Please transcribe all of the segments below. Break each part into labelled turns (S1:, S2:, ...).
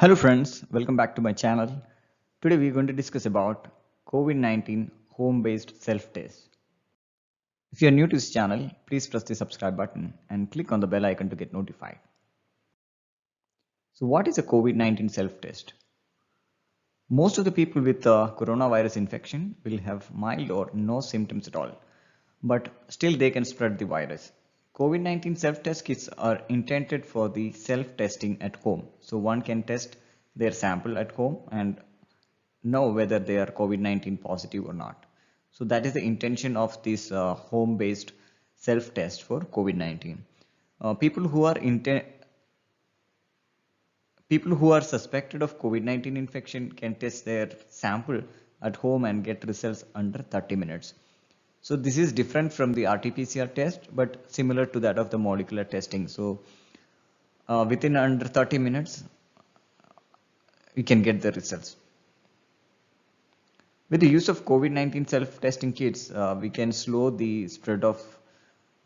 S1: Hello friends, welcome back to my channel. Today we are going to discuss about COVID-19 home-based self-test. If you are new to this channel, please press the subscribe button and click on the bell icon to get notified. So what is a COVID-19 self-test? Most of the people with coronavirus infection will have mild or no symptoms at all, but still they can spread the virus. COVID-19 self-test kits are intended for the self-testing at home. So one can test their sample at home and know whether they are COVID-19 positive or not. So that is the intention of this home-based self-test for COVID-19. People who are People who are suspected of COVID-19 infection can test their sample at home and get results under 30 minutes. So this is different from the RT-PCR test, but similar to that of the molecular testing. So within under 30 minutes, we can get the results. With the use of COVID-19 self-testing kits, we can slow the spread of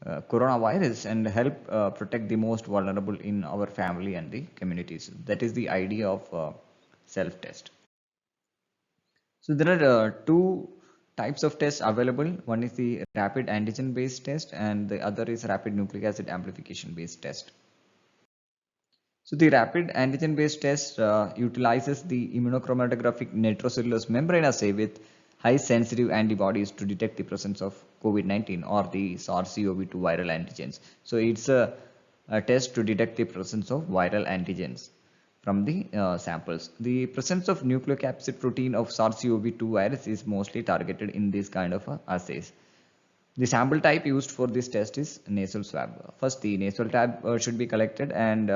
S1: coronavirus and help protect the most vulnerable in our family and the communities. That is the idea of self-test. So there are two types of tests available. One is the rapid antigen based test and the other is rapid nucleic acid amplification based test. So the rapid antigen based test utilizes the immunochromatographic nitrocellulose membrane assay with high sensitive antibodies to detect the presence of COVID-19 or the SARS-CoV-2 viral antigens. So it's a test to detect the presence of viral antigens from the samples. The presence of nucleocapsid protein of SARS-CoV-2 virus is mostly targeted in these kind of assays. The sample type used for this test is nasal swab. First, the nasal swab should be collected and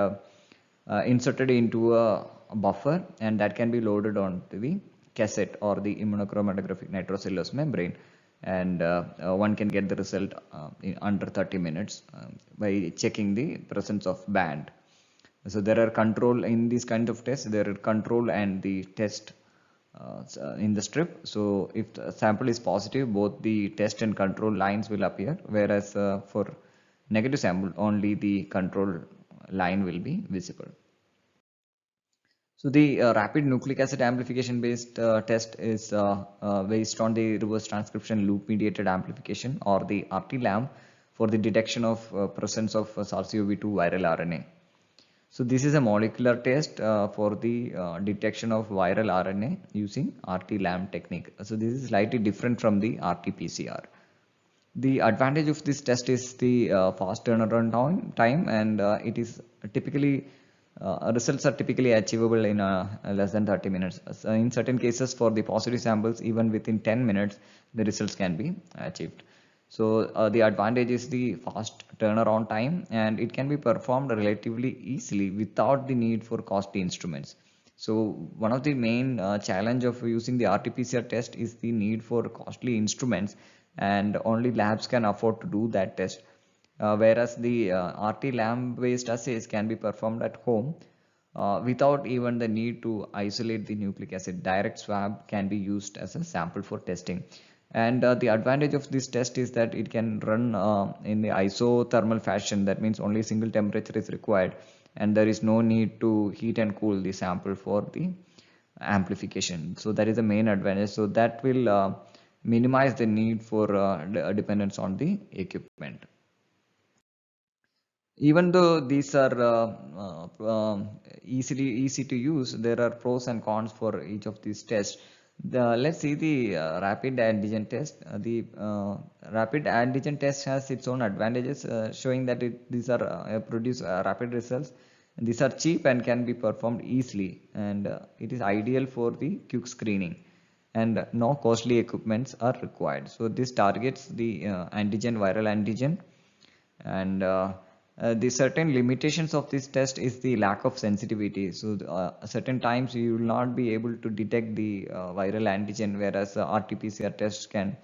S1: inserted into a buffer, and that can be loaded onto the cassette or the immunochromatographic nitrocellulose membrane, and one can get the result in under 30 minutes by checking the presence of band. So there are control in these kind of tests. There are control and the test in the strip. So if the sample is positive, both the test and control lines will appear, whereas for negative sample only the control line will be visible. So the rapid nucleic acid amplification based test is based on the reverse transcription loop mediated amplification or the RT-LAMP for the detection of presence of SARS-CoV-2 viral RNA. So this is a molecular test for the detection of viral RNA using RT-LAMP technique. So this is slightly different from the RT-PCR. The advantage of this test is the fast turnaround time, and it is typically results are typically achievable in less than 30 minutes. So in certain cases, for the positive samples, even within 10 minutes, the results can be achieved. So the advantage is the fast turnaround time, and it can be performed relatively easily without the need for costly instruments. So one of the main challenge of using the RT-PCR test is the need for costly instruments, and only labs can afford to do that test. Whereas the RT-LAMP based assays can be performed at home without even the need to isolate the nucleic acid. Direct swab can be used as a sample for testing. And the advantage of this test is that it can run in the isothermal fashion. That means only single temperature is required, and there is no need to heat and cool the sample for the amplification. So that is the main advantage. So that will minimize the need for dependence on the equipment. Even though these are easy to use, there are pros and cons for each of these tests. Let's see the rapid antigen test. The rapid antigen test has its own advantages, showing that these are produce rapid results. And these are cheap and can be performed easily, and it is ideal for the quick screening. And no costly equipments are required. So this targets the viral antigen, and the certain limitations of this test is the lack of sensitivity. So certain times you will not be able to detect the viral antigen, whereas RT-PCR tests can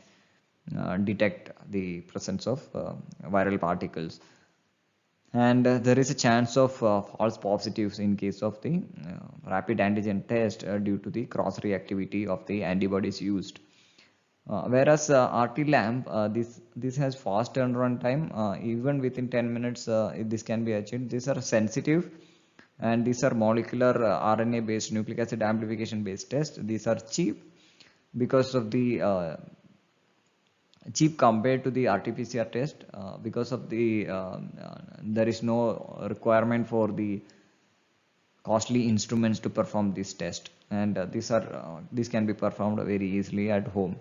S1: detect the presence of viral particles. And there is a chance of false positives in case of the rapid antigen test due to the cross reactivity of the antibodies used. Whereas RT-LAMP, this has fast turnaround time. Even within 10 minutes, this can be achieved. These are sensitive and these are molecular RNA based nucleic acid amplification based tests. These are cheap because of the cheap compared to the RT-PCR test, because of the there is no requirement for the costly instruments to perform this test, and these can be performed very easily at home.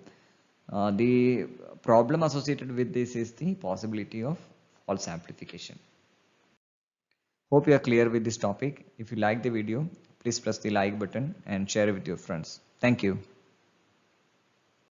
S1: The problem associated with this is the possibility of false amplification. Hope you are clear with this topic. If you like the video, please press the like button and share it with your friends. Thank you.